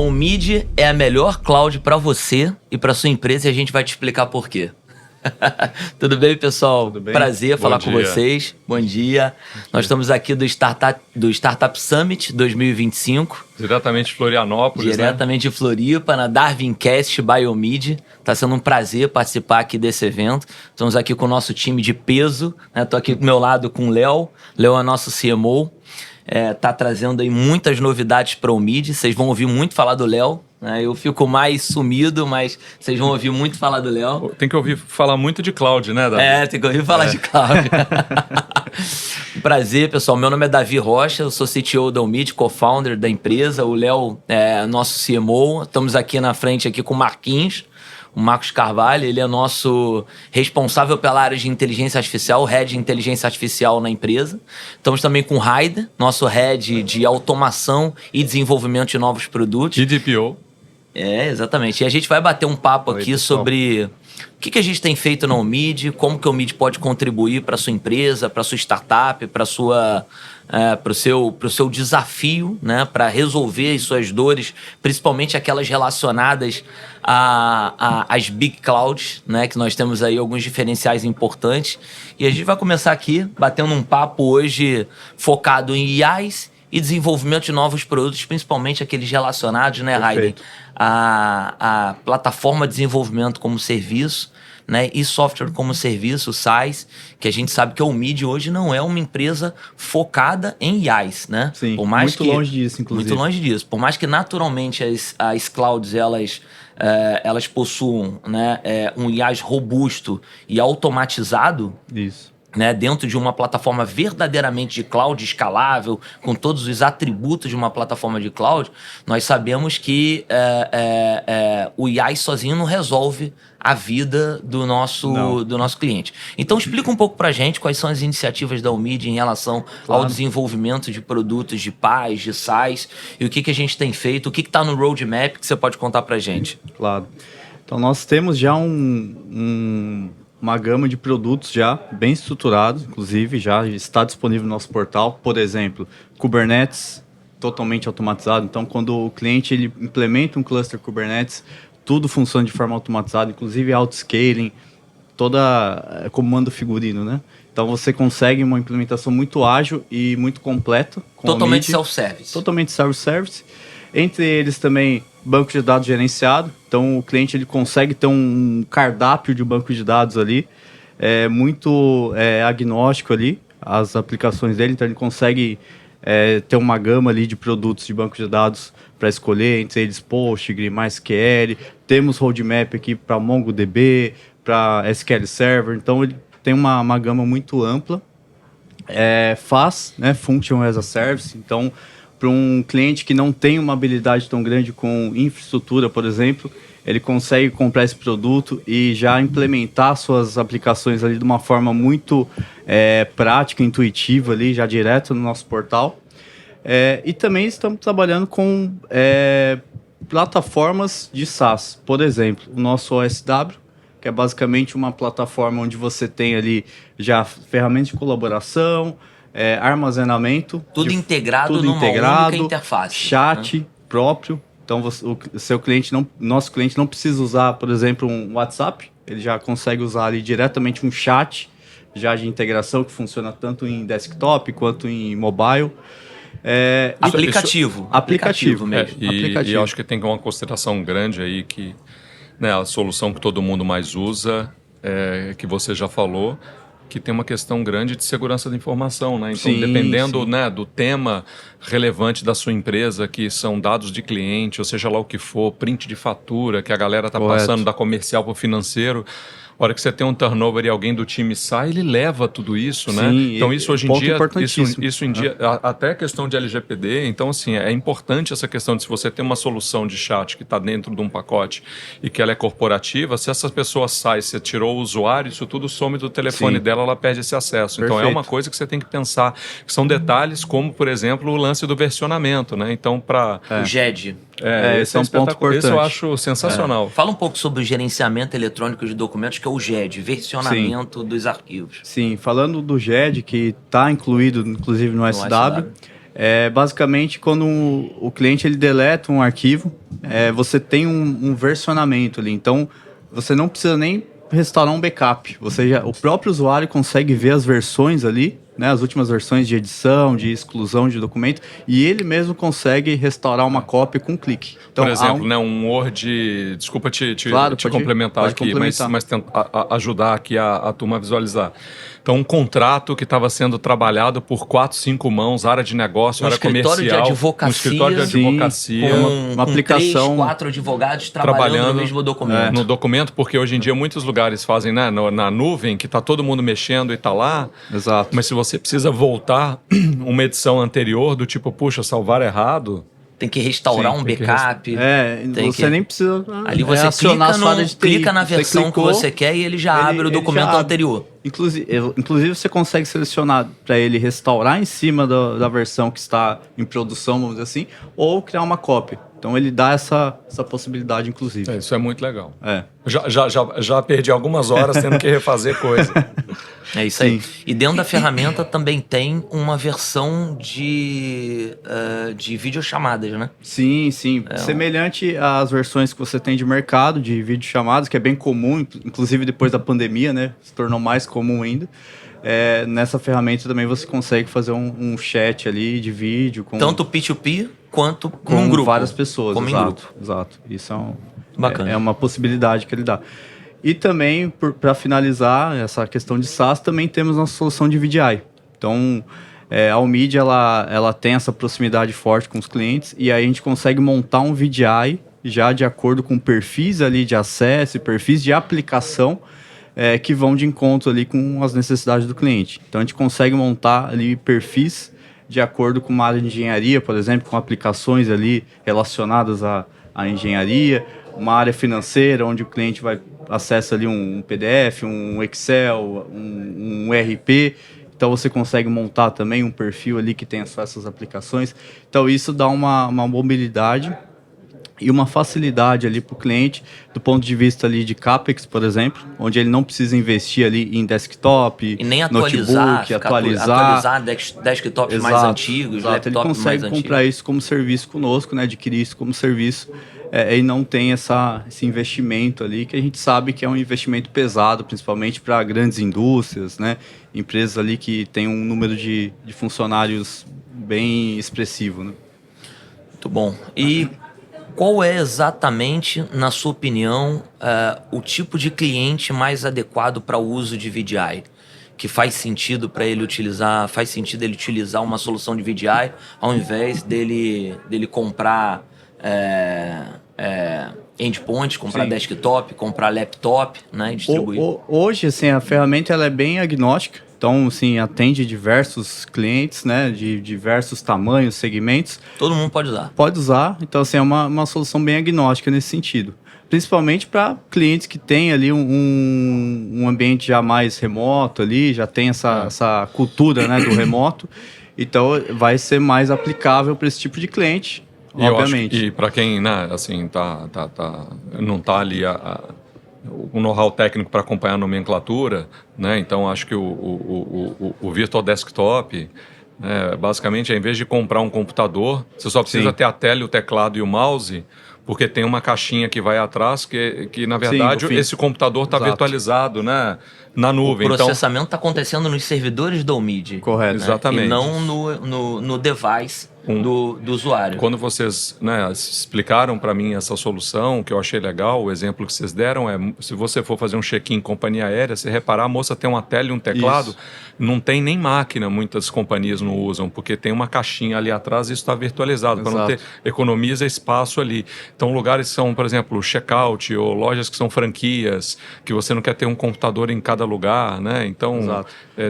Omid é a melhor cloud para você e para sua empresa e a gente vai te explicar por quê. Tudo bem, pessoal? Tudo bem? Prazer falar com vocês. Bom dia. Nós estamos aqui do Startup Summit 2025. Diretamente de Florianópolis, Diretamente de Floripa, na Darwincast by Omid. Está sendo um prazer participar aqui desse evento. Estamos aqui com o nosso time de peso. Estou aqui do meu lado com o Léo. Léo é nosso CMO. Tá trazendo aí muitas novidades para o Omid. Vocês vão ouvir muito falar do Léo. Eu fico mais sumido, mas vocês vão ouvir muito falar do Léo. Tem que ouvir falar muito de cloud, né, Davi? Tem que ouvir falar de cloud. Prazer, pessoal. Meu nome é Davi Rocha, eu sou CTO da Omid, co-founder da empresa. O Léo é nosso CMO. Estamos aqui na frente aqui com o Marquinhos. O Marcos Carvalho, ele é nosso responsável pela área de inteligência artificial, head de inteligência artificial na empresa. Estamos também com o Raider, nosso head de automação e desenvolvimento de novos produtos. E DPO. Exatamente. E a gente vai bater um papo aqui sobre o que a gente tem feito na Omid, como que a Omid pode contribuir para a sua empresa, para a sua startup, para o seu desafio, né, para resolver as suas dores, principalmente aquelas relacionadas às big clouds, né, que nós temos aí alguns diferenciais importantes. E a gente vai começar aqui batendo um papo hoje focado em IAs e desenvolvimento de novos produtos, principalmente aqueles relacionados, né, Raiden, a plataforma de desenvolvimento como serviço, né, e software como serviço, SaaS, que a gente sabe que a Omid hoje não é uma empresa focada em IaaS, né? Sim, muito longe disso, inclusive. Muito longe disso. Por mais que naturalmente as clouds, elas possuam, né, um IaaS robusto e automatizado. Isso. Né, dentro de uma plataforma verdadeiramente de cloud escalável, com todos os atributos de uma plataforma de cloud, nós sabemos que o IaaS sozinho não resolve a vida do nosso cliente. Então explica um pouco pra gente quais são as iniciativas da Omid em relação ao desenvolvimento de produtos de PaaS, de SaaS, e o que a gente tem feito, o que está no roadmap que você pode contar pra gente. Claro. Então nós temos já uma gama de produtos já bem estruturados, inclusive já está disponível no nosso portal. Por exemplo, Kubernetes totalmente automatizado. Então, quando o cliente ele implementa um cluster Kubernetes, tudo funciona de forma automatizada, inclusive auto-scaling, toda comando figurino, né? Então, você consegue uma implementação muito ágil e muito completa. Totalmente self-service. Totalmente self-service. Entre eles também, banco de dados gerenciado. Então, o cliente ele consegue ter um cardápio de banco de dados ali, muito agnóstico ali, as aplicações dele. Então, ele consegue ter uma gama ali de produtos de banco de dados para escolher, entre eles Postgre, MySQL. Temos roadmap aqui para MongoDB, para SQL Server. Então, ele tem uma gama muito ampla. Faz, né, Function as a Service. Então, para um cliente que não tem uma habilidade tão grande com infraestrutura, por exemplo, ele consegue comprar esse produto e já implementar suas aplicações ali de uma forma muito prática, intuitiva ali, já direto no nosso portal. E também estamos trabalhando com plataformas de SaaS. Por exemplo, o nosso OSW, que é basicamente uma plataforma onde você tem ali já ferramentas de colaboração, armazenamento. Tudo integrado numa única interface. Chat próprio. Então, nosso cliente não precisa usar, por exemplo, um WhatsApp. Ele já consegue usar ali diretamente um chat já de integração que funciona tanto em desktop quanto em mobile. Aplicativo mesmo. E eu acho que tem uma consideração grande aí que, né, a solução que todo mundo mais usa, que você já falou, que tem uma questão grande de segurança da informação, né? Então, dependendo, né, do tema relevante da sua empresa, que são dados de cliente, ou seja lá o que for, print de fatura, que a galera está passando da comercial para o financeiro, a hora que você tem um turnover e alguém do time sai, ele leva tudo isso, né? Então isso hoje em dia, isso em dia, até a questão de LGPD, então assim, é importante essa questão de se você tem uma solução de chat que está dentro de um pacote e que ela é corporativa, se essa pessoa sai, você tirou o usuário, isso tudo some do telefone dela, ela perde esse acesso. Então é uma coisa que você tem que pensar, que são detalhes como, por exemplo, o lance do versionamento, né? Então para... O GED. Esse é um ponto importante. Esse eu acho sensacional. Fala um pouco sobre o gerenciamento eletrônico de documentos, que é o GED, versionamento dos arquivos. Sim, falando do GED, que está incluído, inclusive, no SW, Basicamente, quando o cliente ele deleta um arquivo, você tem um versionamento ali. Então, você não precisa nem restaurar um backup. O próprio usuário consegue ver as versões ali, né, as últimas versões de edição, de exclusão de documento, e ele mesmo consegue restaurar uma cópia com um clique. Então, por exemplo, né, um Word... Desculpa te complementar aqui, mas ajudar aqui a turma a visualizar. Então, um contrato que estava sendo trabalhado por 4, 5 mãos, área de negócio, área comercial... Um escritório de advocacia. Com uma aplicação... 3, 4 advogados trabalhando no mesmo documento. No documento, porque hoje em dia muitos lugares fazem, né, na nuvem, que está todo mundo mexendo e está lá. Exato. Mas se você precisa voltar uma edição anterior, do tipo, puxa, salvar errado... Tem que restaurar um backup. Você nem precisa ali você clica na versão que você quer e ele já abre o documento anterior. Inclusive, você consegue selecionar para ele restaurar em cima da versão que está em produção, vamos dizer assim, ou criar uma cópia. Então, ele dá essa possibilidade, inclusive. Isso é muito legal. Já perdi algumas horas tendo que refazer coisa. É isso aí. E dentro da ferramenta também tem uma versão de videochamadas, né? Sim. Semelhante às versões que você tem de mercado, de videochamadas, que é bem comum, inclusive depois da pandemia, né? Se tornou mais comum ainda. Nessa ferramenta também você consegue fazer um chat ali de vídeo. Tanto P2P quanto com um grupo. Várias pessoas, como exato. Isso bacana. É uma possibilidade que ele dá. E também, para finalizar essa questão de SaaS, também temos nossa solução de VDI. Então, a Almeida, ela tem essa proximidade forte com os clientes e aí a gente consegue montar um VDI já de acordo com perfis ali de acesso e perfis de aplicação que vão de encontro ali com as necessidades do cliente. Então, a gente consegue montar ali perfis de acordo com uma área de engenharia, por exemplo, com aplicações ali relacionadas à engenharia, uma área financeira, onde o cliente vai acessa ali um PDF, um Excel, um ERP. Então, você consegue montar também um perfil ali que tenha só essas aplicações. Então, isso dá uma mobilidade e uma facilidade ali para o cliente, do ponto de vista ali de CAPEX, por exemplo, onde ele não precisa investir ali em desktop, e nem atualizar desktops mais antigos, laptops mais antigos. Ele consegue comprar isso como serviço conosco, né, adquirir isso como serviço, e não tem esse investimento ali, que a gente sabe que é um investimento pesado, principalmente para grandes indústrias, né, empresas ali que tem um número de funcionários bem expressivo, né? Muito bom. E qual é exatamente, na sua opinião, o tipo de cliente mais adequado para o uso de VDI? Que faz sentido para ele utilizar, uma solução de VDI ao invés dele comprar endpoint, comprar desktop, comprar laptop, né, e distribuir. Hoje, assim, a ferramenta ela é bem agnóstica. Então, assim, atende diversos clientes, né, de diversos tamanhos, segmentos. Todo mundo pode usar. Pode usar. Então, assim, é uma solução bem agnóstica nesse sentido. Principalmente para clientes que têm ali um ambiente já mais remoto ali, já tem essa cultura, né, do remoto. Então, vai ser mais aplicável para esse tipo de cliente, obviamente. E para quem, né, assim, não está ali o know-how técnico para acompanhar a nomenclatura, né? Então acho que o Virtual Desktop, basicamente, em vez de comprar um computador, você só precisa ter a tela, o teclado e o mouse, porque tem uma caixinha que vai atrás que na verdade, esse computador está virtualizado, né, na nuvem. O processamento está acontecendo nos servidores da Almeida. Correto. Né? Exatamente. E não no device do usuário. Quando vocês, né, explicaram para mim essa solução, que eu achei legal, o exemplo que vocês deram se você for fazer um check-in em companhia aérea, você reparar, a moça tem uma tela e um teclado, não tem nem máquina, muitas companhias não usam, porque tem uma caixinha ali atrás e isso está virtualizado, para não ter, economiza espaço ali. Então, lugares que são, por exemplo, checkout ou lojas que são franquias, que você não quer ter um computador em cada lugar, né? Então,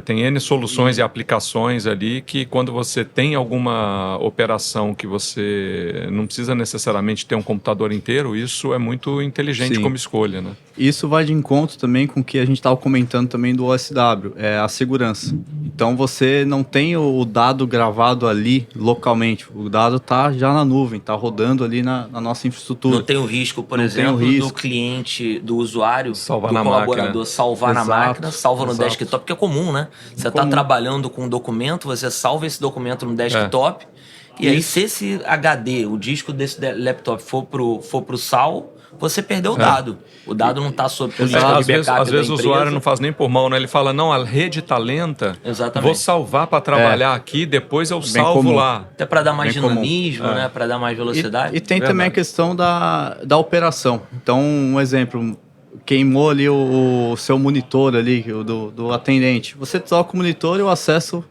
tem N soluções e aplicações ali que quando você tem alguma operação que você não precisa necessariamente ter um computador inteiro, isso é muito inteligente como escolha, né? Isso vai de encontro também com o que a gente estava comentando também do OSW, a segurança. Então você não tem o dado gravado ali localmente, o dado está já na nuvem, está rodando ali na nossa infraestrutura infraestrutura. Não tem o risco, por Não exemplo, tem o risco. do cliente, do usuário, Salvar do na colaborador máquina. salvar na Exato, máquina, salva no exato. desktop, que é comum, né? Você está Comum. trabalhando com um documento, você salva esse documento no desktop, e aí se esse HD, o disco desse laptop for pro SAL, você perdeu o dado. O dado não está sob política de Às vezes, backup às vezes da o empresa. usuário não faz nem por mão, né? Ele fala, não, a rede está lenta, Exatamente. vou salvar para trabalhar aqui, depois eu salvo comum. lá. Até para dar mais Bem comum. dinamismo, né? Para dar mais velocidade. E tem Verdade. também a questão da operação. Então, um exemplo, queimou ali o seu monitor ali, o do atendente. Você troca o monitor e o acesso,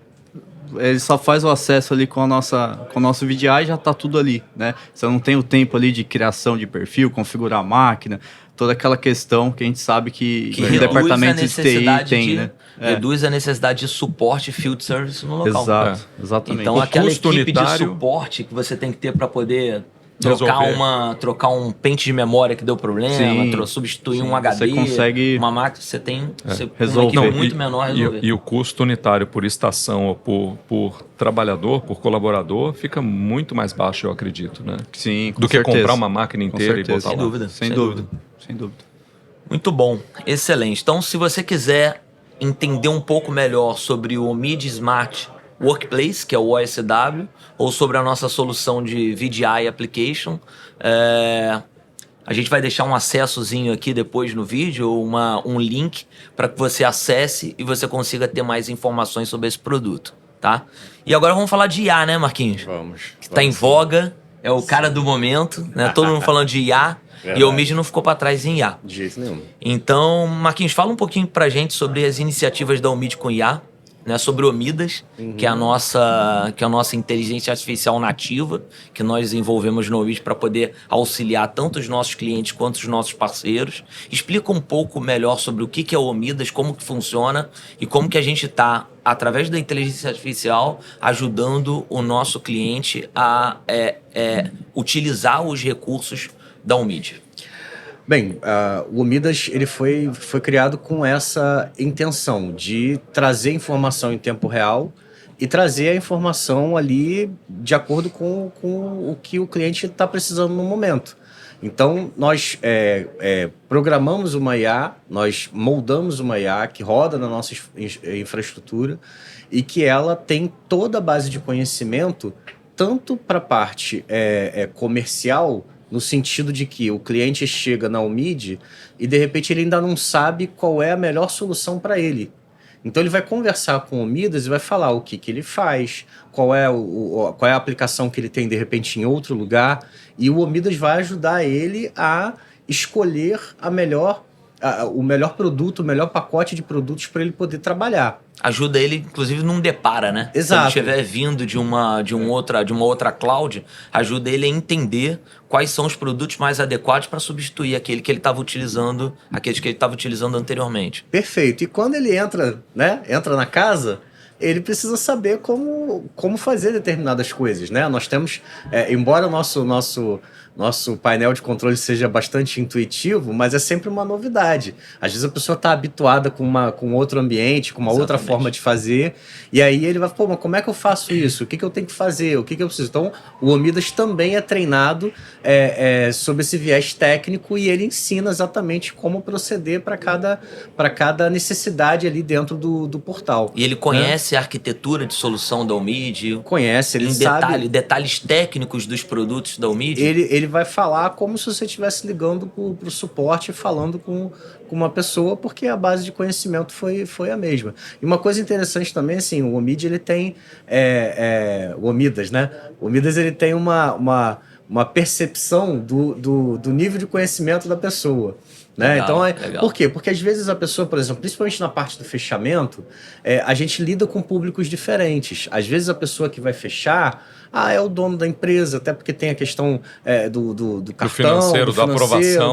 ele só faz o acesso ali com o nosso VDI e já está tudo ali, né? Você não tem o tempo ali de criação de perfil, configurar a máquina, toda aquela questão que a gente sabe que Que o reduz a departamento de TI necessidade tem, né? reduz a necessidade de suporte e field service no local. Exato, exatamente. Então, O aquela custo equipe de unitário- suporte que você tem que ter para poder Resolver. trocar um pente de memória que deu problema, Sim, substituir sim, um HD, você consegue uma máquina, você tem você, com uma resolver. equipe Não, muito menor resolver. E o custo unitário por estação ou por trabalhador, por colaborador, fica muito mais baixo, eu acredito, né? Sim, com Do que certeza. comprar uma máquina Com inteira e certeza. botar Sem lá. dúvida. Sem dúvida, sem dúvida. Muito bom, excelente. Então, se você quiser entender um pouco melhor sobre o Omid Smart Workplace, que é o OSW, ou sobre a nossa solução de VDI Application, a gente vai deixar um acessozinho aqui depois no vídeo, ou um link para que você acesse e você consiga ter mais informações sobre esse produto, tá? E agora vamos falar de IA, né, Marquinhos? Vamos. Que está em voga, é o cara do momento, né? Todo mundo falando de IA, e Verdade. o Omid não ficou para trás em IA. De jeito nenhum. Então, Marquinhos, fala um pouquinho pra gente sobre as iniciativas da Omid com IA, né, sobre o Omidas, que é a nossa inteligência artificial nativa, que nós desenvolvemos no Omid para poder auxiliar tanto os nossos clientes quanto os nossos parceiros. Explica um pouco melhor sobre o que é o Omidas, como que funciona e como que a gente está, através da inteligência artificial, ajudando o nosso cliente a utilizar os recursos da Omid. Bem, o Omidas ele foi criado com essa intenção de trazer informação em tempo real e trazer a informação ali de acordo com o que o cliente está precisando no momento. Então, nós programamos uma IA, nós moldamos uma IA que roda na nossa infraestrutura e que ela tem toda a base de conhecimento, tanto para a parte comercial, no sentido de que o cliente chega na Omid e, de repente, ele ainda não sabe qual é a melhor solução para ele. Então, ele vai conversar com o Omidas e vai falar o que ele faz, qual é a aplicação que ele tem, de repente, em outro lugar. E o Omidas vai ajudar ele a escolher o melhor produto, o melhor pacote de produtos para ele poder trabalhar. Ajuda ele, inclusive, num depara, né? Exato. Se ele estiver vindo de uma outra cloud, ajuda ele a entender quais são os produtos mais adequados para substituir aqueles que ele estava utilizando anteriormente. Perfeito. E quando ele entra na casa, ele precisa saber como fazer determinadas coisas, né? Nós temos, embora o nosso painel de controle seja bastante intuitivo, mas é sempre uma novidade. Às vezes a pessoa está habituada com outro ambiente, com uma outra forma de fazer, e aí ele vai, mas como é que eu faço isso? O que eu tenho que fazer? O que eu preciso? Então, o Omidas também é treinado sobre esse viés técnico e ele ensina exatamente como proceder para cada necessidade ali dentro do portal. E ele conhece a arquitetura de solução da Omid? Conhece, ele sabe detalhes técnicos dos produtos da Omid? Ele vai falar como se você estivesse ligando para o suporte, falando com uma pessoa, porque a base de conhecimento foi a mesma. E uma coisa interessante também, assim, o Omid, ele tem... o Omidas, né? O Omidas, ele tem uma percepção do nível de conhecimento da pessoa. Né? Legal, Então, legal. Por quê? Porque às vezes a pessoa, por exemplo, principalmente na parte do fechamento, a gente lida com públicos diferentes. Às vezes a pessoa que vai fechar, é o dono da empresa, até porque tem a questão do cartão, financeiro, da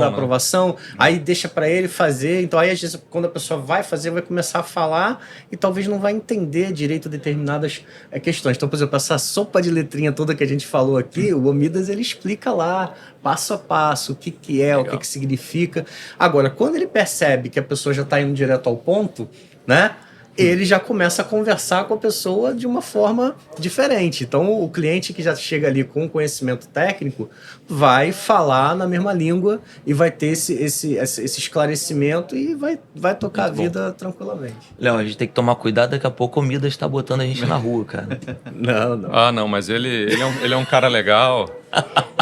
aprovação, né? Aí deixa para ele fazer. Então aí às vezes quando a pessoa vai fazer, vai começar a falar e talvez não vai entender direito determinadas questões. Então, por exemplo, essa sopa de letrinha toda que a gente falou aqui, o Omidas ele explica lá, passo a passo, o que é, Legal. o que significa. Agora, quando ele percebe que a pessoa já está indo direto ao ponto, né? ele já começa a conversar com a pessoa de uma forma diferente. Então, o cliente que já chega ali com conhecimento técnico vai falar na mesma língua e vai ter esse esclarecimento e vai tocar Muito a vida tranquilamente. Léo, a gente tem que tomar cuidado, daqui a pouco o Midas está botando a gente na rua, cara. Não. Ah, não, mas ele é um cara legal.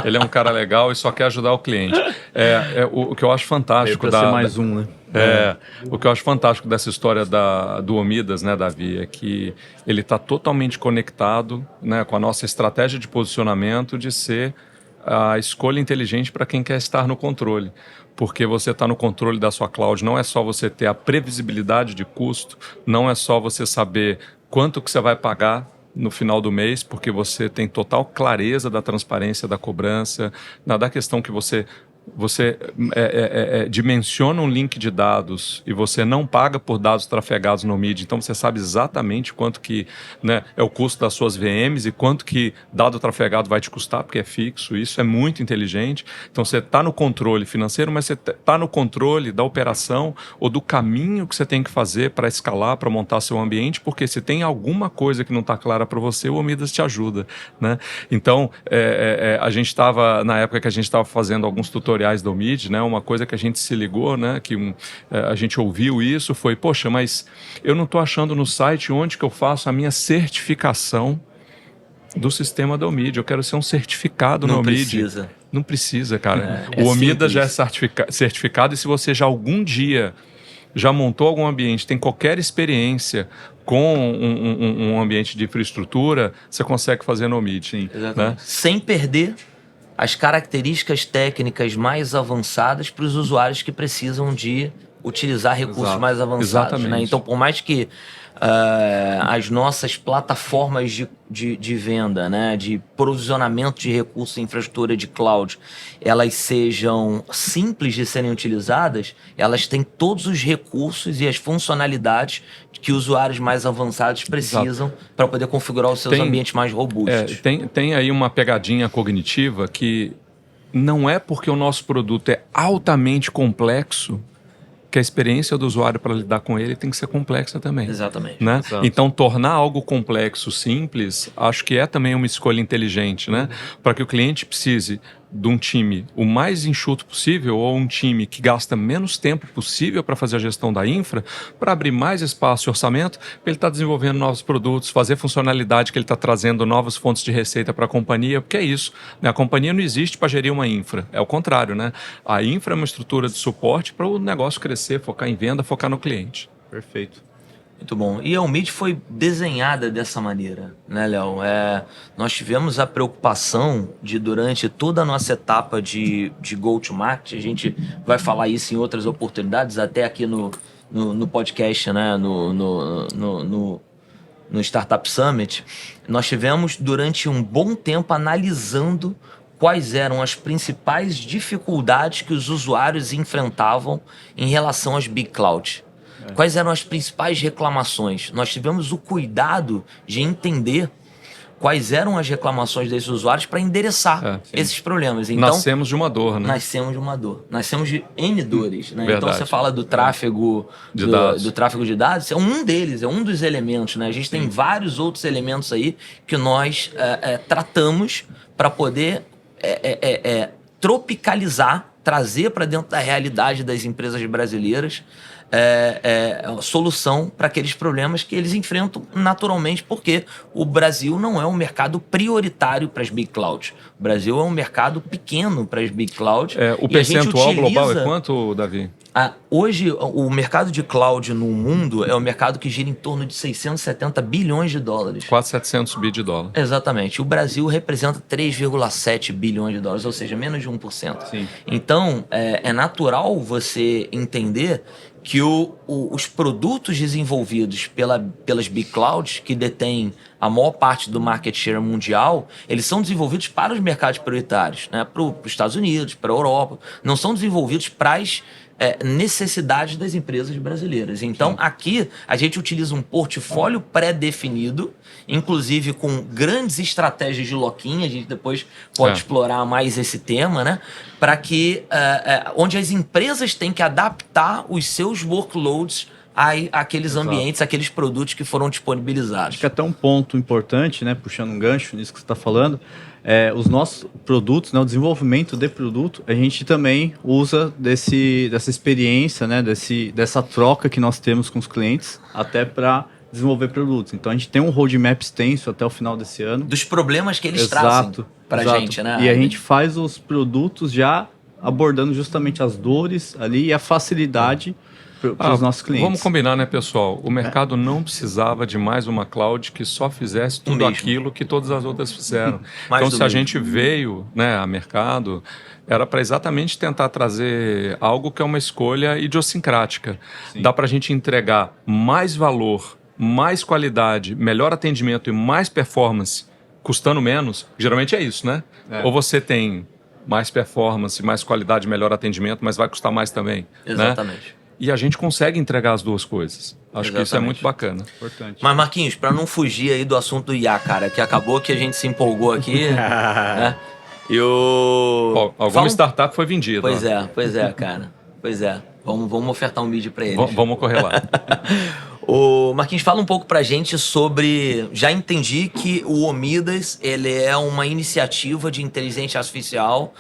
Ele é um cara legal e só quer ajudar o cliente. O que eu acho fantástico Para ser mais um, né? O que eu acho fantástico dessa história do Omidas, né, Davi, é que ele está totalmente conectado, né, com a nossa estratégia de posicionamento de ser a escolha inteligente para quem quer estar no controle. Porque você está no controle da sua cloud, não é só você ter a previsibilidade de custo, não é só você saber quanto que você vai pagar no final do mês, porque você tem total clareza da transparência da cobrança, da questão que você dimensiona um link de dados e você não paga por dados trafegados no MIDI, então você sabe exatamente quanto que, né, é o custo das suas VMs e quanto que dado trafegado vai te custar, porque é fixo. Isso é muito inteligente. Então você está no controle financeiro, mas você está no controle da operação ou do caminho que você tem que fazer para escalar, para montar seu ambiente, porque se tem alguma coisa que não está clara para você, o Omidas te ajuda, né? Então, a gente estava, na época que a gente estava fazendo alguns tutoriais do Omid, né, uma coisa que a gente se ligou, né, que a gente ouviu isso, foi, poxa, mas eu não estou achando no site onde que eu faço a minha certificação do sistema da Omid. Eu quero ser um certificado no Omid. Precisa. Não precisa, cara. O Omida já é certificado e se você já algum dia já montou algum ambiente, tem qualquer experiência com um ambiente de infraestrutura, você consegue fazer no Omid. Sim, exatamente. Né? Sem perder as características técnicas mais avançadas para os usuários que precisam de utilizar recursos mais avançados. Né? Então, por mais que as nossas plataformas de venda, né, de provisionamento de recursos em infraestrutura de cloud, elas sejam simples de serem utilizadas, elas têm todos os recursos e as funcionalidades que usuários mais avançados precisam para poder configurar os seus ambientes mais robustos. Tem aí uma pegadinha cognitiva que não é porque o nosso produto é altamente complexo que a experiência do usuário para lidar com ele tem que ser complexa também. Exatamente. Né? Então, tornar algo complexo simples, acho que é também uma escolha inteligente, né? Para que o cliente precise de um time o mais enxuto possível ou um time que gasta menos tempo possível para fazer a gestão da infra, para abrir mais espaço e orçamento, para ele estar desenvolvendo novos produtos, fazer funcionalidade que ele está trazendo novas fontes de receita para a companhia, porque é isso, né? A companhia não existe para gerir uma infra, é o contrário, né? A infra é uma estrutura de suporte para o negócio crescer, focar em venda, focar no cliente. Perfeito. Muito bom. E a Omid foi desenhada dessa maneira, né, Léo? Nós tivemos a preocupação de, durante toda a nossa etapa de go-to-market, a gente vai falar isso em outras oportunidades, até aqui no podcast, né, no Startup Summit, nós tivemos durante um bom tempo analisando quais eram as principais dificuldades que os usuários enfrentavam em relação às Big Cloud. Quais eram as principais reclamações? Nós tivemos o cuidado de entender quais eram as reclamações desses usuários para endereçar esses problemas. Então, nascemos de uma dor, né? Nascemos de uma dor. Nascemos de N dores. Né? Verdade. Então, você fala do tráfego do tráfego de dados, é um deles, é um dos elementos. Né? A gente tem vários outros elementos aí que nós tratamos para poder tropicalizar, trazer para dentro da realidade das empresas brasileiras solução para aqueles problemas que eles enfrentam naturalmente, porque o Brasil não é um mercado prioritário para as Big Clouds. O Brasil é um mercado pequeno para as Big Clouds. O percentual global é quanto, Davi? Hoje, o mercado de cloud no mundo é um mercado que gira em torno de 670 bilhões de dólares. Quase 700 bi de dólar. Exatamente. O Brasil representa 3,7 bilhões de dólares, ou seja, menos de 1%. Sim. Então, é natural você entender que os produtos desenvolvidos pelas Big Clouds, que detêm a maior parte do market share mundial, eles são desenvolvidos para os mercados prioritários, né? Para os Estados Unidos, para a Europa. Não são desenvolvidos para as necessidades das empresas brasileiras. Então, aqui, a gente utiliza um portfólio pré-definido, inclusive com grandes estratégias de lock-in, a gente depois pode explorar mais esse tema, né? Para que, onde as empresas têm que adaptar os seus workloads àqueles ambientes, aqueles produtos que foram disponibilizados. Acho que até um ponto importante, né, puxando um gancho nisso que você está falando, os nossos produtos, né, o desenvolvimento de produto, a gente também usa dessa experiência, né, dessa troca que nós temos com os clientes, até para desenvolver produtos. Então a gente tem um roadmap extenso até o final desse ano. Dos problemas que eles trazem para a gente, né? E a gente faz os produtos já abordando justamente as dores ali e a facilidade para os nossos clientes. Vamos combinar, né, pessoal? O mercado não precisava de mais uma cloud que só fizesse tudo aquilo que todas as outras fizeram. Então, se a gente veio, né, a mercado, era para exatamente tentar trazer algo que é uma escolha idiosincrática. Sim. Dá para a gente entregar mais valor, mais qualidade, melhor atendimento e mais performance, custando menos. Geralmente é isso, né? Ou você tem mais performance, mais qualidade, melhor atendimento, mas vai custar mais também. Exatamente. Né? E a gente consegue entregar as duas coisas. Acho que isso é muito bacana. Importante. Mas, Marquinhos, para não fugir aí do assunto do IA, cara, que acabou que a gente se empolgou aqui, né? Alguma startup foi vendida. Pois é, cara. Pois é. Vamos ofertar um mídia para eles. Vamos correr lá. Ô, Marquinhos, fala um pouco pra gente sobre... Já entendi que o Omidas, ele é uma iniciativa de inteligência artificial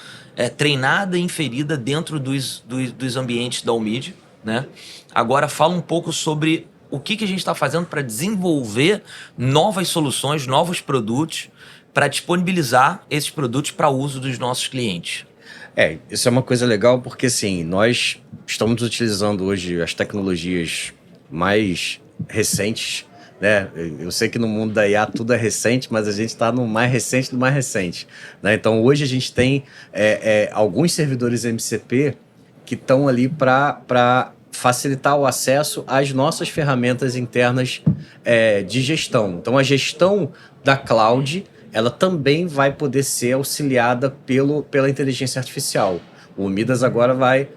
treinada e inferida dentro dos ambientes da Omid, né? Agora fala um pouco sobre o que a gente está fazendo para desenvolver novas soluções, novos produtos, para disponibilizar esses produtos para uso dos nossos clientes. Isso é uma coisa legal porque, assim, nós estamos utilizando hoje as tecnologias mais recentes, né? Eu sei que no mundo da IA tudo é recente, mas a gente está no mais recente do mais recente, né? Então, hoje a gente tem alguns servidores MCP que estão ali para facilitar o acesso às nossas ferramentas internas de gestão. Então, a gestão da cloud, ela também vai poder ser auxiliada pela inteligência artificial. O Omidas agora vai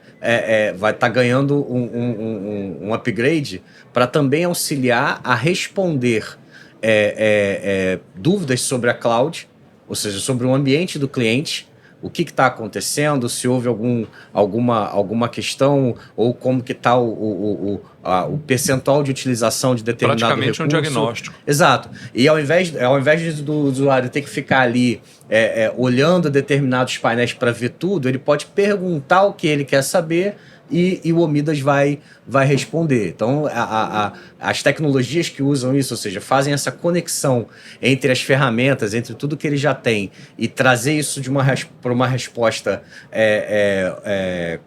estar ganhando um upgrade para também auxiliar a responder dúvidas sobre a cloud, ou seja, sobre o ambiente do cliente, o que está acontecendo, se houve alguma questão, ou como que está o percentual de utilização de determinado recurso. Praticamente um diagnóstico. Exato. E ao invés do usuário ter que ficar ali olhando determinados painéis para ver tudo, ele pode perguntar o que ele quer saber e o Omidas vai responder. Então, as tecnologias que usam isso, ou seja, fazem essa conexão entre as ferramentas, entre tudo que ele já tem, e trazer isso para uma resposta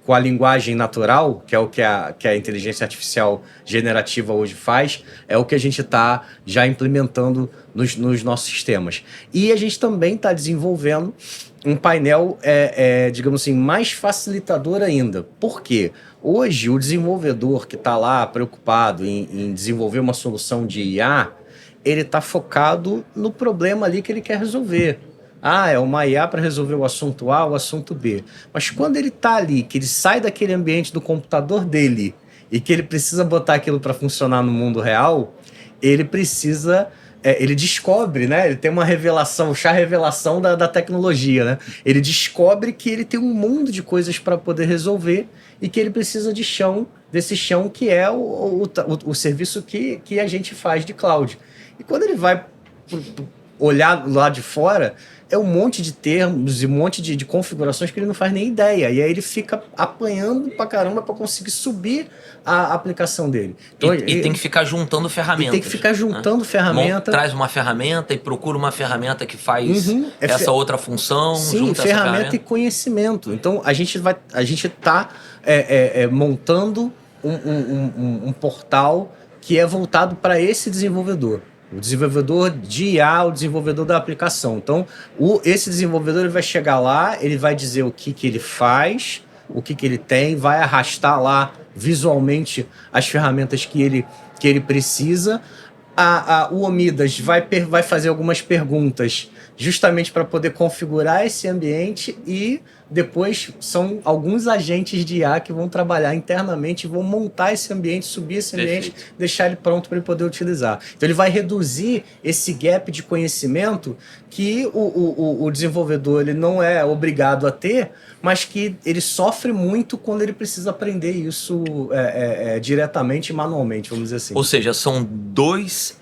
com a linguagem natural, que é o que a inteligência artificial generativa hoje faz, é o que a gente está já implementando nos nossos sistemas. E a gente também está desenvolvendo um painel, digamos assim, mais facilitador ainda. Por quê? Hoje, o desenvolvedor que está lá preocupado em desenvolver uma solução de IA, ele está focado no problema ali que ele quer resolver. É uma IA para resolver o assunto A, o assunto B. Mas quando ele está ali, que ele sai daquele ambiente do computador dele e que ele precisa botar aquilo para funcionar no mundo real, ele precisa... ele descobre, né? Ele tem uma revelação, chá revelação da tecnologia, né? Ele descobre que ele tem um mundo de coisas para poder resolver e que ele precisa desse chão que é o serviço que a gente faz de cloud. E quando ele vai olhar lá de fora, é um monte de termos e um monte de configurações que ele não faz nem ideia. E aí ele fica apanhando pra caramba para conseguir subir a aplicação dele. Então, e tem que ficar juntando ferramentas. Tem que ficar juntando ferramenta. Traz uma ferramenta e procura uma ferramenta que faz essa outra função. Sim, ferramenta e conhecimento. Então a gente está montando um portal que é voltado para esse desenvolvedor. O desenvolvedor de IA, o desenvolvedor da aplicação. Então, esse desenvolvedor ele vai chegar lá, ele vai dizer o que ele faz, o que ele tem, vai arrastar lá visualmente as ferramentas que ele precisa. O Omidas vai fazer algumas perguntas justamente para poder configurar esse ambiente e depois são alguns agentes de IA que vão trabalhar internamente, vão montar esse ambiente, subir esse ambiente, deixar ele pronto para ele poder utilizar. Então ele vai reduzir esse gap de conhecimento que o desenvolvedor ele não é obrigado a ter, mas que ele sofre muito quando ele precisa aprender isso diretamente e manualmente, vamos dizer assim. Ou seja, são dois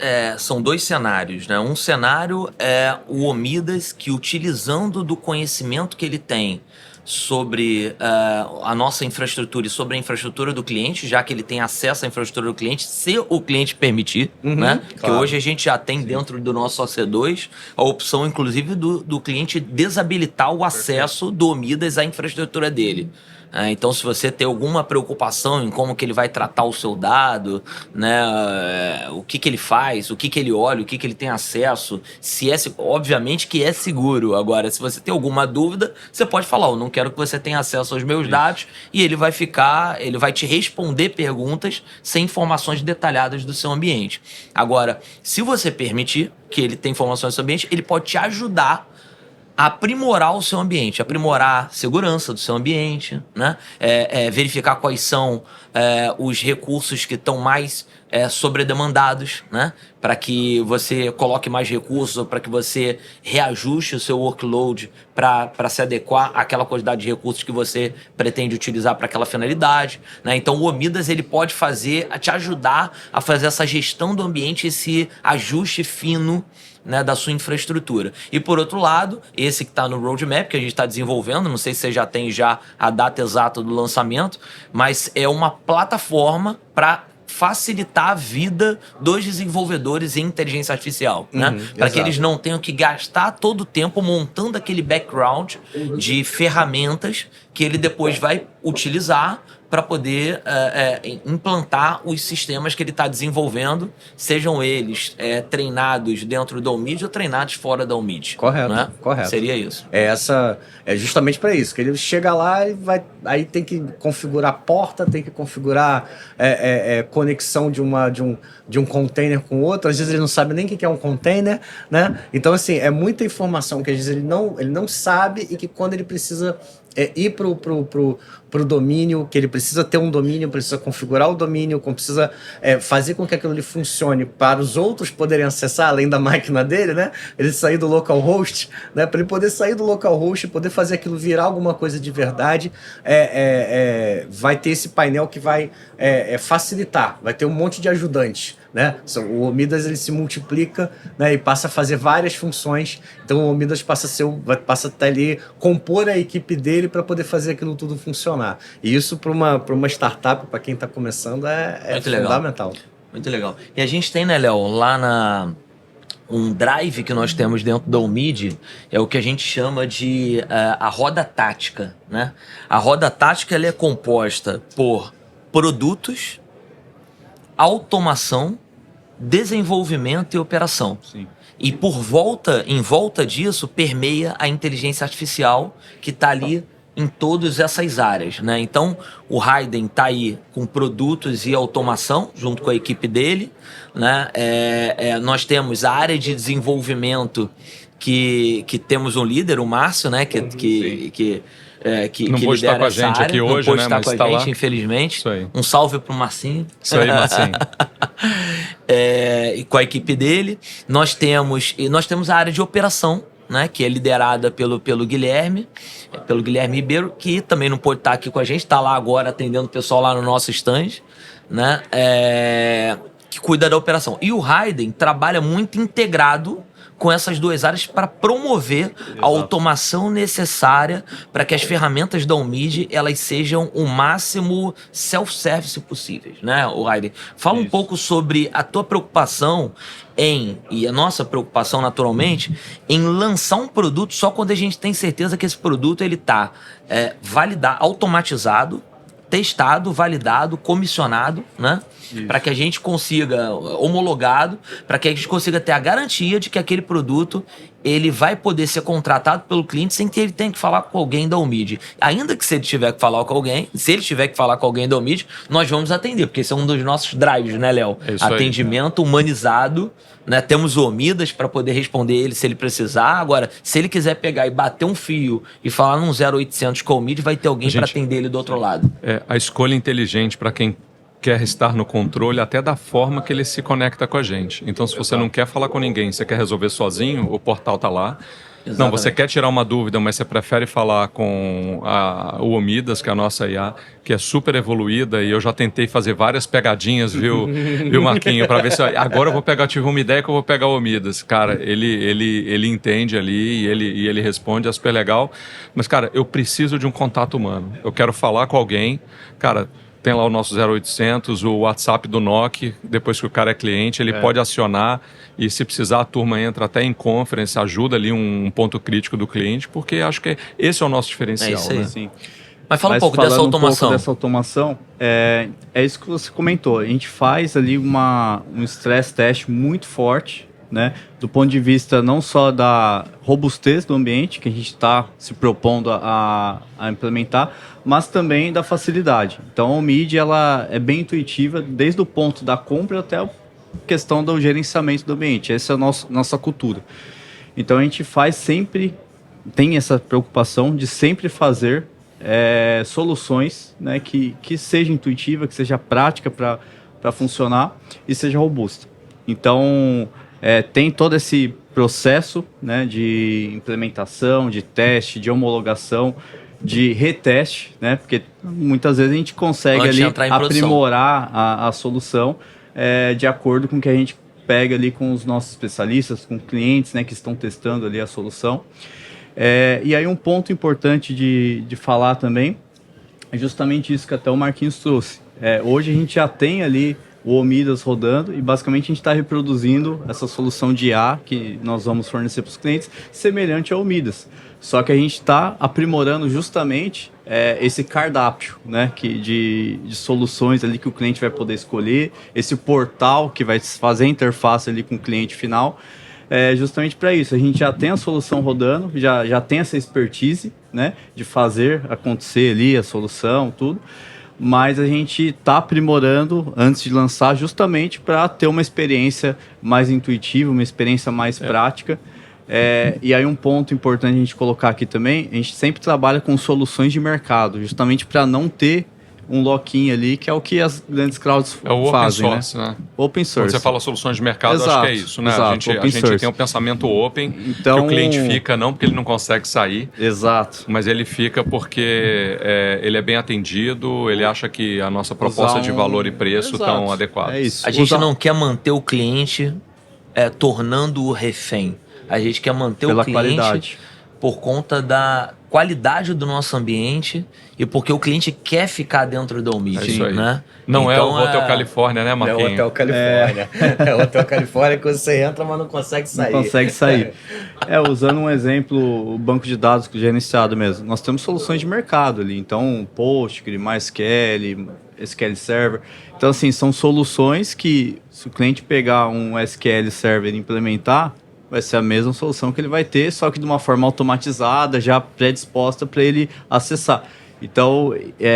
cenários, né? Um cenário é o Omidas que, utilizando do conhecimento que ele tem sobre a nossa infraestrutura e sobre a infraestrutura do cliente, já que ele tem acesso à infraestrutura do cliente, se o cliente permitir, né? Claro. Que hoje a gente já tem dentro do nosso OC2 a opção, inclusive, do cliente desabilitar o acesso do Omidas à infraestrutura dele. Então, se você tem alguma preocupação em como que ele vai tratar o seu dado, né, o que ele faz, o que ele olha, o que ele tem acesso, obviamente que é seguro. Agora, se você tem alguma dúvida, você pode falar, eu não quero que você tenha acesso aos meus dados, e ele vai te responder perguntas sem informações detalhadas do seu ambiente. Agora, se você permitir que ele tenha informações do seu ambiente, ele pode te ajudar aprimorar o seu ambiente, aprimorar a segurança do seu ambiente, né? Verificar quais são os recursos que estão mais sobredemandados, né? Para que você coloque mais recursos, para que você reajuste o seu workload para se adequar àquela quantidade de recursos que você pretende utilizar para aquela finalidade, né? Então o Omidas ele pode te ajudar a fazer essa gestão do ambiente, esse ajuste fino, né, da sua infraestrutura. E por outro lado, esse que está no roadmap, que a gente está desenvolvendo, não sei se você já tem a data exata do lançamento, mas é uma plataforma para facilitar a vida dos desenvolvedores em inteligência artificial, né? Para que eles não tenham que gastar todo o tempo montando aquele background de ferramentas que ele depois vai utilizar para poder implantar os sistemas que ele está desenvolvendo, sejam eles treinados dentro da Omid ou treinados fora da Omid. Correto, né? correto. Seria isso. É justamente para isso, que ele chega lá e aí tem que configurar porta, tem que configurar conexão de um container com outro, às vezes ele não sabe nem o que é um container, né? Então, assim, é muita informação que às vezes ele não sabe e que quando ele precisa ir pro domínio, que ele precisa ter um domínio, precisa configurar o domínio, precisa fazer com que aquilo ali funcione para os outros poderem acessar, além da máquina dele, né? Ele sair do localhost, né? Para ele poder sair do localhost e poder fazer aquilo virar alguma coisa de verdade, vai ter esse painel que vai facilitar, vai ter um monte de ajudantes, né? O Omidas ele se multiplica, né, e passa a fazer várias funções. Então o Omidas passa a estar ali, compor a equipe dele para poder fazer aquilo tudo funcionar. E isso para uma startup, para quem está começando, é fundamental. Muito legal. E a gente tem, né, Léo, lá um drive que nós temos dentro da Omid é o que a gente chama de a roda tática, né? A roda tática ela é composta por produtos, automação, desenvolvimento e operação. Sim. E em volta disso, permeia a inteligência artificial que está ali em todas essas áreas, né? Então, o Raiden está aí com produtos e automação, junto com a equipe dele, né? Nós temos a área de desenvolvimento que temos um líder, o Márcio, né? Que não pode estar com a gente aqui hoje, né? Mas está com a gente, lá. infelizmente. Isso aí. Um salve pro Marcinho. Isso aí, Marcinho. E com a equipe dele. Nós temos a área de operação, né? Que é liderada pelo Guilherme Ribeiro, que também não pôde estar aqui com a gente, está lá agora atendendo o pessoal lá no nosso stand, né? Que cuida da operação. E o Raiden trabalha muito integrado com essas duas áreas para promover a automação necessária para que as ferramentas da Omid elas sejam o máximo self-service possíveis, né, Raiden? Fala um pouco sobre a tua preocupação e a nossa preocupação, naturalmente, em lançar um produto só quando a gente tem certeza que esse produto ele está automatizado, testado, validado, comissionado, né? Para que a gente consiga, homologado, para que a gente consiga ter a garantia de que aquele produto ele vai poder ser contratado pelo cliente sem que ele tenha que falar com alguém da Omid. Ainda que se ele tiver que falar com alguém, da Omid, nós vamos atender, porque esse é um dos nossos drives, né, Léo? Atendimento humanizado, né? Temos o Omidas para poder responder ele se ele precisar. Agora, se ele quiser pegar e bater um fio e falar num 0800 com a Omid, vai ter alguém para atender ele do outro lado. A escolha inteligente para quem quer estar no controle até da forma que ele se conecta com a gente. Então, se você não quer falar com ninguém, você quer resolver sozinho, o portal tá lá. Exatamente. Não, você quer tirar uma dúvida, mas você prefere falar com o Omidas, que é a nossa IA, que é super evoluída, e eu já tentei fazer várias pegadinhas, viu Marquinho, para ver se agora eu vou pegar, tive uma ideia que eu vou pegar o Omidas. Cara, ele entende ali e ele responde, é super legal. Mas, cara, eu preciso de um contato humano. Eu quero falar com alguém, cara. Tem lá o nosso 0800, o WhatsApp do NOC, depois que o cara é cliente, ele pode acionar e se precisar a turma entra até em conference, ajuda ali um ponto crítico do cliente, porque acho que esse é o nosso diferencial. É isso aí. Né? Sim. Mas fala um pouco dessa automação. Dessa automação, é isso que você comentou. A gente faz ali um stress test muito forte, né? Do ponto de vista não só da robustez do ambiente que a gente está se propondo a implementar, mas também da facilidade. Então, a Omid, ela é bem intuitiva desde o ponto da compra até a questão do gerenciamento do ambiente. Essa é a nossa cultura. Então, a gente tem essa preocupação de sempre fazer soluções, né, que seja intuitiva, que seja prática para funcionar e seja robusta. Então, tem todo esse processo, né, de implementação, de teste, de homologação, de reteste, né, porque muitas vezes a gente consegue ali aprimorar a solução de acordo com o que a gente pega ali com os nossos especialistas, com clientes, né, que estão testando ali a solução. E aí um ponto importante de falar também é justamente isso que até o Marquinhos trouxe. Hoje a gente já tem ali o Omidas rodando e basicamente a gente está reproduzindo essa solução de IA que nós vamos fornecer para os clientes semelhante ao Omidas. Só que a gente está aprimorando justamente esse cardápio, né, de soluções ali que o cliente vai poder escolher, esse portal que vai fazer a interface ali com o cliente final, justamente para isso. A gente já tem a solução rodando, já tem essa expertise, né, de fazer acontecer ali a solução, tudo. Mas a gente está aprimorando antes de lançar justamente para ter uma experiência mais intuitiva, uma experiência mais prática. E aí um ponto importante a gente colocar aqui também, a gente sempre trabalha com soluções de mercado, justamente para não ter um lock-in ali, que é o que as grandes clouds fazem. É o open source, né? Open source. Quando você fala soluções de mercado, exato, acho que é isso, né? Exato, a gente tem um pensamento open, então, que o cliente fica não porque ele não consegue sair. Exato. Mas ele fica porque ele é bem atendido, ele acha que a nossa proposta de valor e preço estão adequados. É isso. A gente não quer manter o cliente tornando-o refém. A gente quer manter o cliente qualidade. Por conta da qualidade do nosso ambiente e porque o cliente quer ficar dentro da Omid, né? Não então, é o Hotel Califórnia, né, Marquinhos? É o Hotel Califórnia. É o Hotel Califórnia que você entra, mas não consegue sair. Não consegue sair. Usando um exemplo, o banco de dados gerenciado mesmo. Nós temos soluções de mercado ali. Então, Postgre, MySQL, SQL Server. Então, assim, são soluções que, se o cliente pegar um SQL Server e implementar, vai ser a mesma solução que ele vai ter, só que de uma forma automatizada, já predisposta para ele acessar. Então,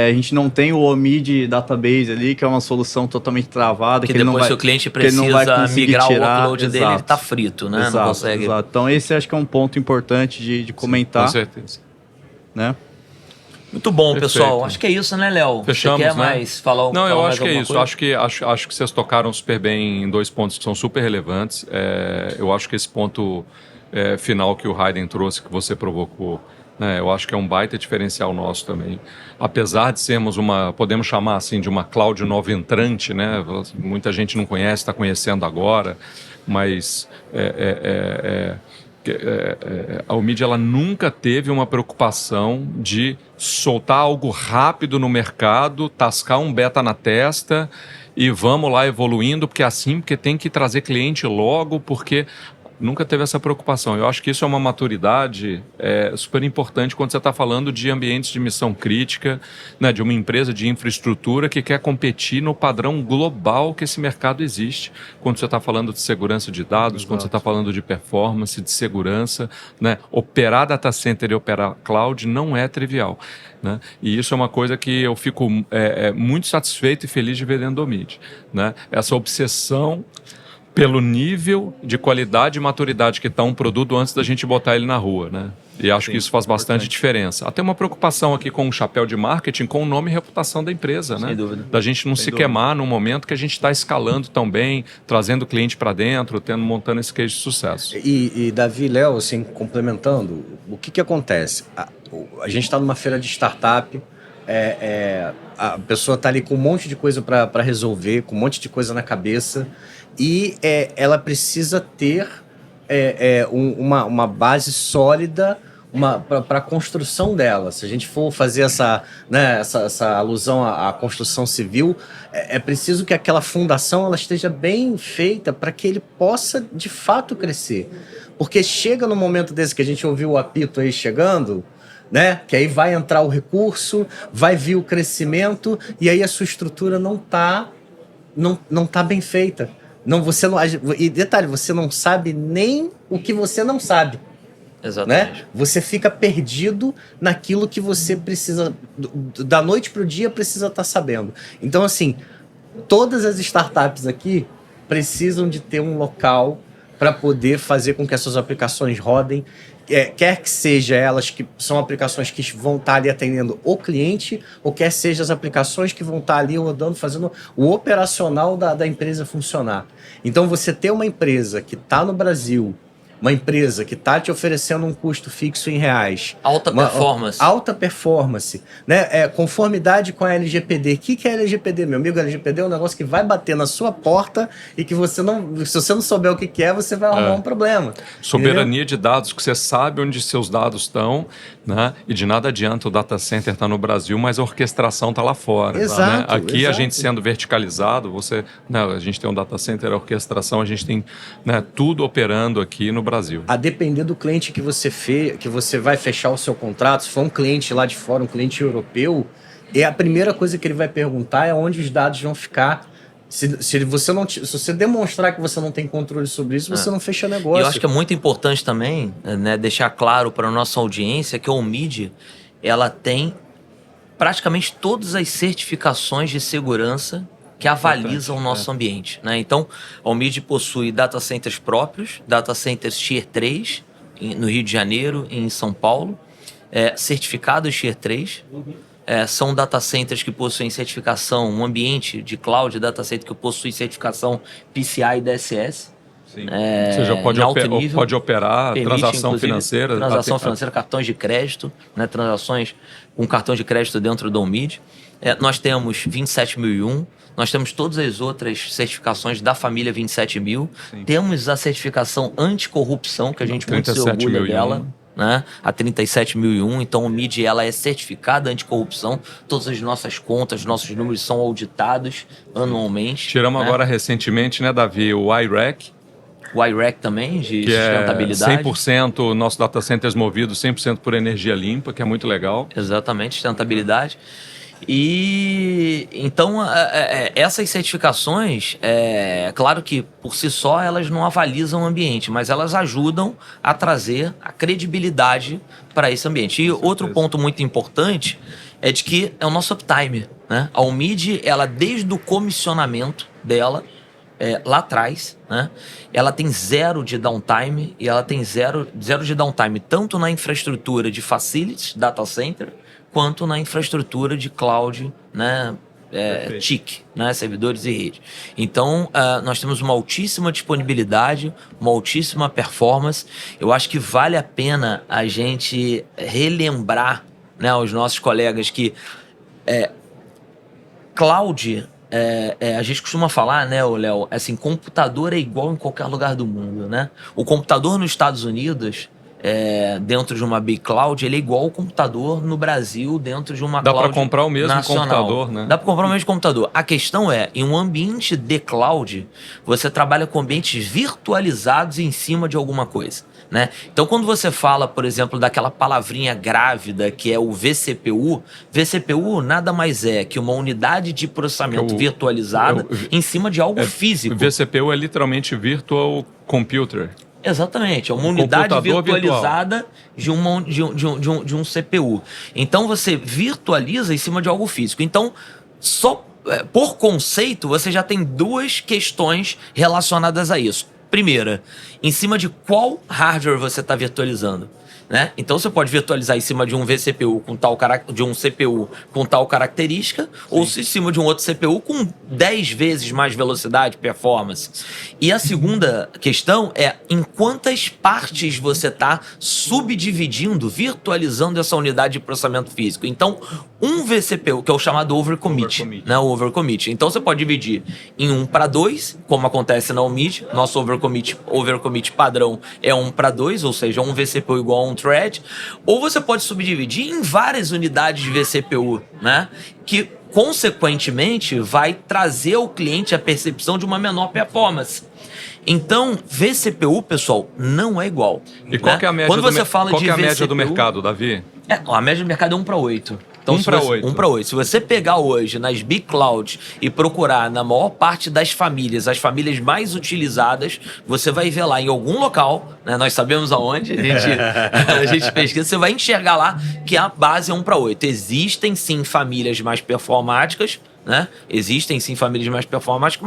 a gente não tem o Omid Database ali, que é uma solução totalmente travada. Que depois, se o cliente precisa migrar o workload dele, ele está frito, né? Exato, não consegue. Exato. Então, esse acho que é um ponto importante de comentar. Sim, com certeza. Né? Muito bom, pessoal. Acho que é isso, né, Léo? Fechamos, você quer mais falar Não, eu acho que é isso. Coisa? Acho que vocês tocaram super bem em dois pontos que são super relevantes. Eu acho que esse ponto final que o Hayden trouxe, que você provocou, né, eu acho que é um baita diferencial nosso também. Apesar de sermos podemos chamar assim de uma cloud nova entrante, né? Muita gente não conhece, está conhecendo agora, mas a Omid ela nunca teve uma preocupação de soltar algo rápido no mercado, tascar um beta na testa e vamos lá evoluindo, porque tem que trazer cliente logo, porque nunca teve essa preocupação. Eu acho que isso é uma maturidade super importante quando você está falando de ambientes de missão crítica, né, de uma empresa de infraestrutura que quer competir no padrão global que esse mercado existe. Quando você está falando de segurança de dados, quando você está falando de performance, de segurança, né, operar data center e operar cloud não é trivial. Né? E isso é uma coisa que eu fico muito satisfeito e feliz de ver dentro do Omid. Né? Essa obsessão pelo nível de qualidade e maturidade que está um produto antes da gente botar ele na rua, né? E acho que isso faz bastante diferença. Até uma preocupação aqui com o chapéu de marketing, com o nome e reputação da empresa, né? Sem dúvida. Da gente não se queimar num momento que a gente está escalando tão bem, trazendo cliente para dentro, montando esse case de sucesso. E Davi, Léo, assim, complementando, o que acontece? A gente está numa feira de startup, a pessoa está ali com um monte de coisa para resolver, com um monte de coisa na cabeça, e ela precisa ter uma base sólida para a construção dela. Se a gente for fazer essa alusão à construção civil, é preciso que aquela fundação ela esteja bem feita para que ele possa, de fato, crescer. Porque chega no momento desse que a gente ouviu o apito aí chegando, né? Que aí vai entrar o recurso, vai vir o crescimento, e aí a sua estrutura não tá bem feita. E detalhe, você não sabe nem o que você não sabe. Exatamente. Né? Você fica perdido naquilo que você precisa, da noite para o dia, precisa estar sabendo. Então, assim, todas as startups aqui precisam de ter um local para poder fazer com que essas aplicações rodem, quer que seja elas que são aplicações que vão estar ali atendendo o cliente, ou quer seja as aplicações que vão estar ali rodando, fazendo o operacional da empresa funcionar. Então, você ter uma empresa que está no Brasil, uma empresa que está te oferecendo um custo fixo em reais. Alta performance. Né? Conformidade com a LGPD. O que é LGPD, meu amigo? LGPD é um negócio que vai bater na sua porta e que você não... Se você não souber o que é, você vai arrumar um problema. Soberania de dados, que você sabe onde seus dados estão, né? E de nada adianta o data center estar no Brasil, mas a orquestração está lá fora. Exato, né? Aqui exato. A gente sendo verticalizado, a gente tem um data center, a orquestração, a gente tem, né, tudo operando aqui no Brasil. A depender do cliente que você vai fechar o seu contrato, se for um cliente lá de fora, um cliente europeu, a primeira coisa que ele vai perguntar é onde os dados vão ficar. Se você demonstrar que você não tem controle sobre isso, você não fecha negócio. E eu acho que é muito importante também, né, deixar claro para a nossa audiência que a Omid, ela tem praticamente todas as certificações de segurança que avalizam o nosso ambiente. Né? Então, a Omid possui data centers próprios, data centers Tier 3, no Rio de Janeiro e em São Paulo, certificados Tier 3, são data centers que possuem certificação, um ambiente de cloud data center que possui certificação PCI DSS. Sim. Você já pode operar transação financeira. Transação financeira, cartões de crédito, né? Transações com cartão de crédito dentro da Omid. Nós temos 27001, nós temos todas as outras certificações da família 27000. Sim. Temos a certificação anticorrupção, que a gente muito se orgulha dela. Né? A 37001, então a Omid ela é certificada anticorrupção, todas as nossas contas, nossos números são auditados anualmente. Tiramos agora recentemente, né, Davi, o IREC. O IREC também, de sustentabilidade. 100% nossos data centers movidos 100% por energia limpa, que é muito legal. Exatamente, sustentabilidade. E então essas certificações, claro que por si só elas não avalizam o ambiente, mas elas ajudam a trazer a credibilidade para esse ambiente. E outro ponto muito importante é de que é o nosso uptime. Né? A Omid, ela desde o comissionamento dela, lá atrás, né? Ela tem 0 de downtime e ela tem zero de downtime tanto na infraestrutura de facilities, data center, quanto na infraestrutura de cloud, né? TIC, né? Servidores e rede. Então, nós temos uma altíssima disponibilidade, uma altíssima performance. Eu acho que vale a pena a gente relembrar, né, aos nossos colegas que cloud... a gente costuma falar, né, Léo, assim, computador é igual em qualquer lugar do mundo, né? O computador nos Estados Unidos dentro de uma Big Cloud, ele é igual ao computador no Brasil dentro de uma Dá cloud para comprar o mesmo nacional. computador, né? Dá para comprar o mesmo computador. A questão é, em um ambiente de cloud, você trabalha com ambientes virtualizados em cima de alguma coisa, né? Então, quando você fala, por exemplo, daquela palavrinha grávida que é o vCPU, vCPU nada mais é que uma unidade de processamento virtualizada em cima de algo físico. vCPU é literalmente Virtual Computer. Exatamente, é uma unidade virtualizada de um CPU. Então você virtualiza em cima de algo físico. Então, só por conceito, você já tem duas questões relacionadas a isso. Primeira, em cima de qual hardware você está virtualizando, né? Então você pode virtualizar em cima de um vCPU com tal de um CPU com tal característica, ou se em cima de um outro CPU com 10 vezes mais velocidade, performance. E a segunda questão é em quantas partes você está subdividindo, virtualizando essa unidade de processamento físico. Então, um vCPU, que é o chamado overcommit, né? O overcommit. Então você pode dividir em 1:2, como acontece na UMID. Nosso overcommit padrão é 1:2, ou seja, um vCPU igual a um thread, ou você pode subdividir em várias unidades de vCPU, né? Que, consequentemente, vai trazer ao cliente a percepção de uma menor performance. Então, vCPU, pessoal, não é igual. E qual que é a média, Quando você fala de a média vCPU, do mercado, Davi? a média do mercado é 1:8. Então, 1:8. 1:8. Se você pegar hoje nas Big Clouds e procurar na maior parte das famílias, as famílias mais utilizadas, você vai ver lá em algum local, né, nós sabemos aonde, a gente pesquisa, você vai enxergar lá que a base é 1:8. Existem sim famílias mais performáticas, né? Existem sim famílias mais performáticas,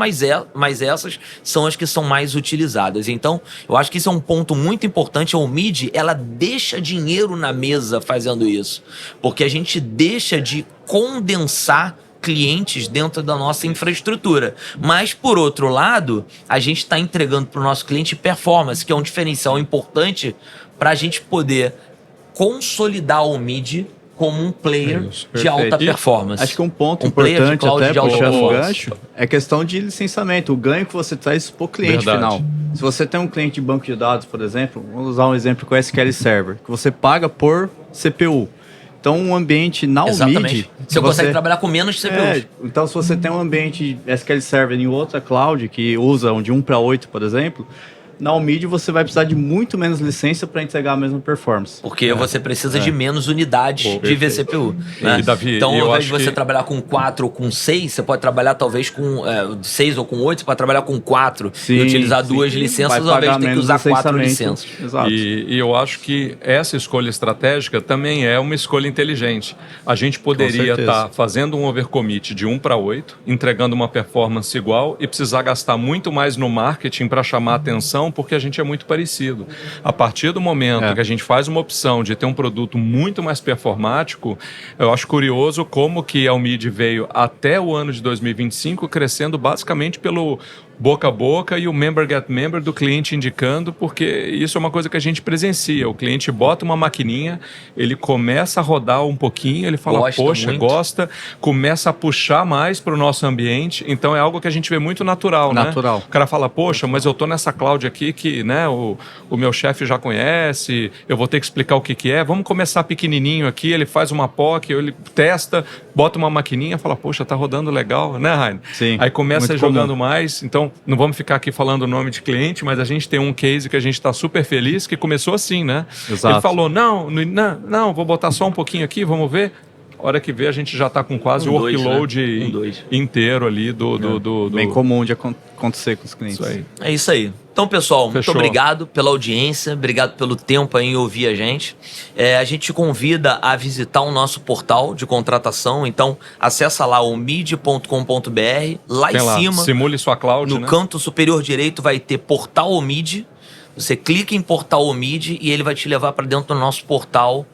mas essas são as que são mais utilizadas. Então, eu acho que isso é um ponto muito importante. A UMID, ela deixa dinheiro na mesa fazendo isso, porque a gente deixa de condensar clientes dentro da nossa infraestrutura. Mas, por outro lado, a gente está entregando para o nosso cliente performance, que é um diferencial importante para a gente poder consolidar a UMID como um player de alta performance. Acho que um ponto importante, até puxando o gancho, é questão de licenciamento, o ganho que você traz para o cliente final. Se você tem um cliente de banco de dados, por exemplo, vamos usar um exemplo com o SQL Server, que você paga por CPU. Então, um ambiente na UMID... Você consegue trabalhar com menos CPUs. Então, se você tem um ambiente SQL Server em outra cloud, que usa de 1:8, por exemplo, na UMID você vai precisar de muito menos licença para entregar a mesma performance. Porque você precisa de menos unidades de vCPU. Né? Davi, então, ao invés de você trabalhar com 4 ou com 6, você pode trabalhar talvez com 6 ou com 8, você pode trabalhar com 4 e utilizar 2 licenças ao invés de ter que usar 4 licenças. Exato. E eu acho que essa escolha estratégica também é uma escolha inteligente. A gente poderia estar fazendo um overcommit de 1:8, entregando uma performance igual e precisar gastar muito mais no marketing para chamar a atenção, porque a gente é muito parecido. A partir do momento que a gente faz uma opção de ter um produto muito mais performático, eu acho curioso como que a UMID veio até o ano de 2025 crescendo basicamente pelo boca a boca e o member get member do cliente indicando, porque isso é uma coisa que a gente presencia. O cliente bota uma maquininha, ele começa a rodar um pouquinho, ele fala, gosta, começa a puxar mais para o nosso ambiente. Então é algo que a gente vê muito natural, né? O cara fala, poxa, mas eu tô nessa cloud aqui que, né, o meu chefe já conhece, eu vou ter que explicar o que é. Vamos começar pequenininho aqui, ele faz uma POC, ele testa, bota uma maquininha, fala, poxa, tá rodando legal, né, Rainer? Sim. Aí começa jogando mais. Então, não vamos ficar aqui falando o nome de cliente, mas a gente tem um case que a gente está super feliz, que começou assim, né? Exato. Ele falou, não, vou botar só um pouquinho aqui, vamos ver. Hora que vê, a gente já está com quase o workload inteiro ali do... Bem comum de acontecer com os clientes. Isso aí. É isso aí. Então, pessoal, muito obrigado pela audiência, obrigado pelo tempo aí em ouvir a gente. A gente te convida a visitar o nosso portal de contratação. Então, acessa lá o mid.com.br. Lá em cima, simule sua cloud, no canto superior direito, vai ter Portal OMID. Você clica em Portal OMID e ele vai te levar para dentro do nosso portal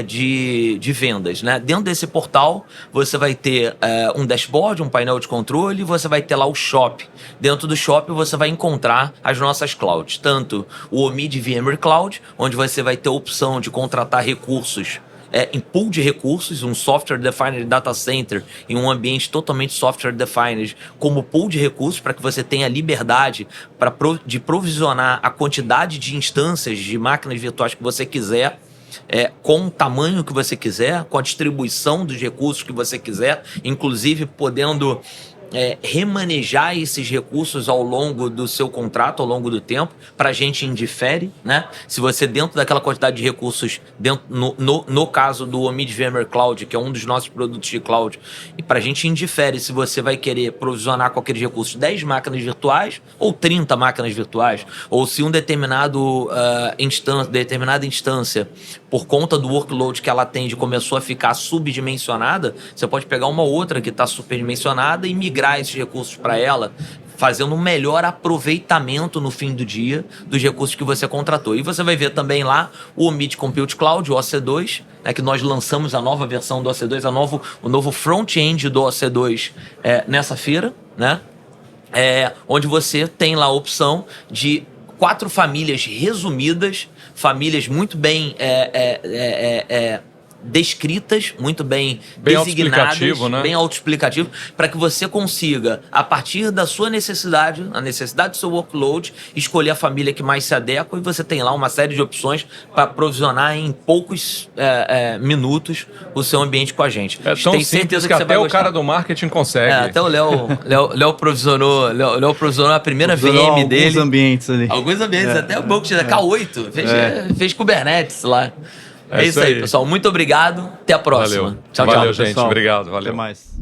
de vendas, né? Dentro desse portal, você vai ter um dashboard, um painel de controle, você vai ter lá o Shop. Dentro do Shop, você vai encontrar as nossas clouds. Tanto o OMID VMware Cloud, onde você vai ter a opção de contratar recursos em pool de recursos, um Software Defined Data Center em um ambiente totalmente Software Defined como pool de recursos para que você tenha liberdade de provisionar a quantidade de instâncias de máquinas virtuais que você quiser, com o tamanho que você quiser, com a distribuição dos recursos que você quiser, inclusive podendo remanejar esses recursos ao longo do seu contrato, ao longo do tempo. Para a gente indifere, né? Se você, dentro daquela quantidade de recursos, no caso do Omid VMware Cloud, que é um dos nossos produtos de cloud, e para a gente indifere se você vai querer provisionar com aqueles recursos 10 máquinas virtuais ou 30 máquinas virtuais, ou se um determinada instância, por conta do workload que ela atende, começou a ficar subdimensionada, você pode pegar uma outra que está superdimensionada e migrar esses recursos para ela, fazendo um melhor aproveitamento no fim do dia dos recursos que você contratou. E você vai ver também lá o Omid Compute Cloud, o OC2, né, que nós lançamos a nova versão do OC2, o novo front-end do OC2 nessa feira, né? Onde você tem lá a opção de 4 famílias resumidas, famílias muito bem descritas, muito bem designadas, né? Bem autoexplicativo, para que você consiga, a partir da sua necessidade, a necessidade do seu workload, escolher a família que mais se adequa, e você tem lá uma série de opções para provisionar em poucos minutos o seu ambiente com a gente. É tão simples que até o cara do marketing consegue. Até o Léo provisionou a primeira VM dele. Alguns ambientes ali. Alguns ambientes, até o banco de K8, fez Kubernetes lá. É isso aí, pessoal. Muito obrigado. Até a próxima. Valeu. Tchau, Valeu, tchau. gente. Obrigado. Valeu. Até mais.